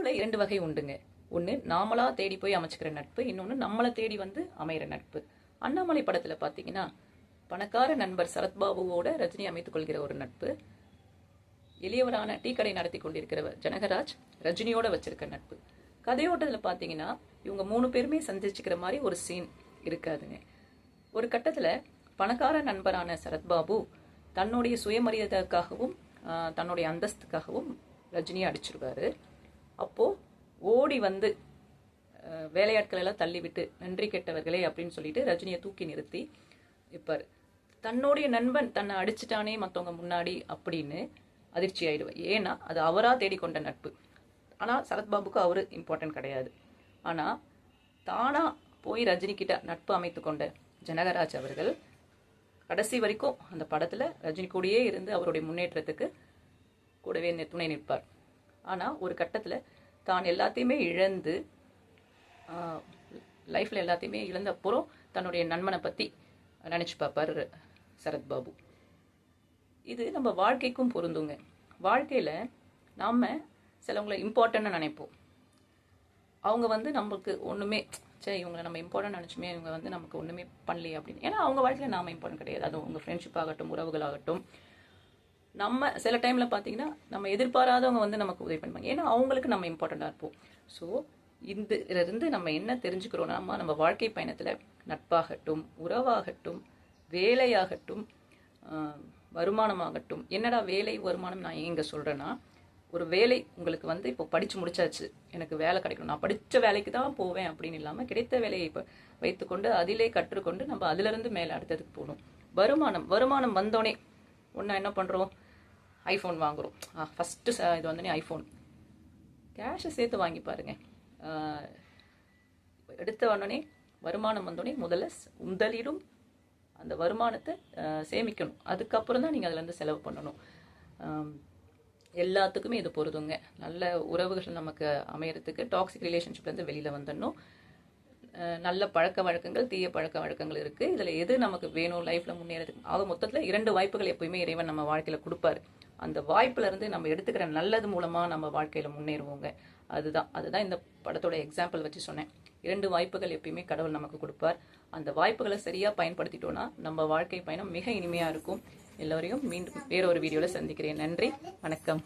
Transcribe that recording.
நட்புல 2 வகை உண்டுங்க. ஒன்று நாமளா தேடி போய் அமைச்சுக்கிற நட்பு, இன்னொன்று நம்மளை தேடி வந்து அமைகிற நட்பு. அண்ணாமலை படத்தில் பார்த்தீங்கன்னா பணக்கார நண்பர் சரத்பாபுவோட ரஜினி அமைத்துக் கொள்கிற ஒரு நட்பு, எளியவரான டீ கடை நடத்தி கொண்டிருக்கிறவர் ஜனகராஜ் ரஜினியோட வச்சிருக்க நட்பு. கதையோட்டத்தில் பார்த்தீங்கன்னா இவங்க 3 பேருமே சந்திச்சுக்கிற மாதிரி ஒரு சீன் இருக்காதுங்க. ஒரு கட்டத்தில் பணக்கார நண்பரான சரத்பாபு தன்னுடைய சுயமரியாதைக்காகவும் தன்னுடைய அந்தஸ்துக்காகவும் ரஜினியை அடிச்சிருவாரு. அப்போது ஓடி வந்து வேலையாட்கள் எல்லாம் தள்ளிவிட்டு நன்றி கெட்டவர்களே அப்படின்னு சொல்லிட்டு ரஜினியை தூக்கி நிறுத்தி இப்போ தன்னுடைய நண்பன் தன்னை அடிச்சிட்டானே மற்றவங்க முன்னாடி அப்படின்னு அதிர்ச்சி ஆயிடுவேன். ஏன்னா அது அவராக தேடிக்கொண்ட நட்பு. ஆனால் சரத்பாபுக்கு அவர் இம்பார்ட்டன்ட் கிடையாது. ஆனால் தானாக போய் ரஜினி கிட்ட நட்பு அமைத்து கொண்ட ஜனகராஜ் அவர்கள் கடைசி வரைக்கும் அந்த படத்தில் ரஜினி கூடயே இருந்து அவருடைய முன்னேற்றத்துக்கு கூடவே துணை நிற்பார். ஆனால் ஒரு கட்டத்தில் தான் எல்லாத்தையுமே இழந்து லைஃப்பில் எல்லாத்தையுமே இழந்த அப்புறம் தன்னுடைய நண்பனை பற்றி நினச்சி பார்ப்பார் சரத்பாபு. இது நம்ம வாழ்க்கைக்கும் பொருந்துங்க. வாழ்க்கையில் நாம் சிலவங்களை இம்பார்ட்டன்ட்னு நினைப்போம். அவங்க வந்து நம்மளுக்கு ஒன்றுமே சரி இவங்களை நம்ம இம்பார்ட்டன்ட் நினச்சுமே இவங்க வந்து நமக்கு ஒன்றுமே பண்ணலையே அப்படின்னு. ஏன்னா அவங்க வாழ்க்கையில் நாம் இம்பார்ட்டன்ட் கிடையாது. அது உங்கள் ஃப்ரெண்ட்ஷிப் ஆகட்டும், உறவுகளாகட்டும். நம்ம சில டைமில் பார்த்தீங்கன்னா நம்ம எதிர்பாராதவங்க வந்து நமக்கு உதவி பண்ணுவாங்க. ஏன்னா அவங்களுக்கு நம்ம இம்பார்ட்டண்ட்டாக இருப்போம். ஸோ இதிலிருந்து நம்ம என்ன தெரிஞ்சுக்கிறோம்னா, நம்ம வாழ்க்கை பயணத்தில் நட்பாகட்டும், உறவாகட்டும், வேலையாகட்டும், வருமானமாகட்டும். என்னடா வேலை வருமானம் நான் எங்க சொல்கிறேன்னா, ஒரு வேலை உங்களுக்கு வந்து இப்போ படித்து முடிச்சாச்சு, எனக்கு வேலை கிடைக்கணும், நான் படித்த வேலைக்கு தான் போவேன் அப்படின்னு இல்லாமல் கிடைத்த வேலையை இப்போ வைத்துக்கொண்டு அதிலே கற்றுக்கொண்டு நம்ம அதிலிருந்து மேலே அடுத்ததுக்கு போகணும். வருமானம் வந்தோடனே ஒன்றா என்ன பண்ணுறோம், ஐஃபோன் வாங்குகிறோம். ஃபஸ்ட்டு இது வந்தோடனே ஐஃபோன். கேஷை சேர்த்து வாங்கி பாருங்கள். எடுத்த உடனே வருமானம் வந்தோடனே முதலிடும் அந்த வருமானத்தை சேமிக்கணும். அதுக்கப்புறம் தான் நீங்கள் அதிலேருந்து செலவு பண்ணணும். எல்லாத்துக்குமே இது பொருதுங்க. நல்ல உறவுகள் நமக்கு அமையறதுக்கு டாக்ஸிக் ரிலேஷன்ஷிப்லேருந்து வெளியில் வந்துடணும். நல்ல பழக்க வழக்கங்கள், தீய பழக்க வழக்கங்கள் இருக்குது. இதில் எது நமக்கு வேணும் லைஃப்பில் முன்னேறதுக்கு? ஆக மொத்தத்தில் 2 வாய்ப்புகள் எப்போயுமே இறைவன் நம்ம வாழ்க்கையில் கொடுப்பாரு. அந்த வாய்ப்புலேருந்து நம்ம எடுத்துக்கிற நல்லது மூலமாக நம்ம வாழ்க்கையில் முன்னேறுவோங்க. அதுதான் இந்த படத்தோட எக்ஸாம்பிள் வச்சு சொன்னேன். 2 வாய்ப்புகள் எப்பயுமே கடவுள் நமக்கு கொடுப்பார். அந்த வாய்ப்புகளை சரியாக பயன்படுத்திட்டோன்னா நம்ம வாழ்க்கை பயணம் மிக இனிமையாக இருக்கும். எல்லோரையும் மீண்டும் வேறொரு வீடியோவில் சந்திக்கிறேன். நன்றி, வணக்கம்.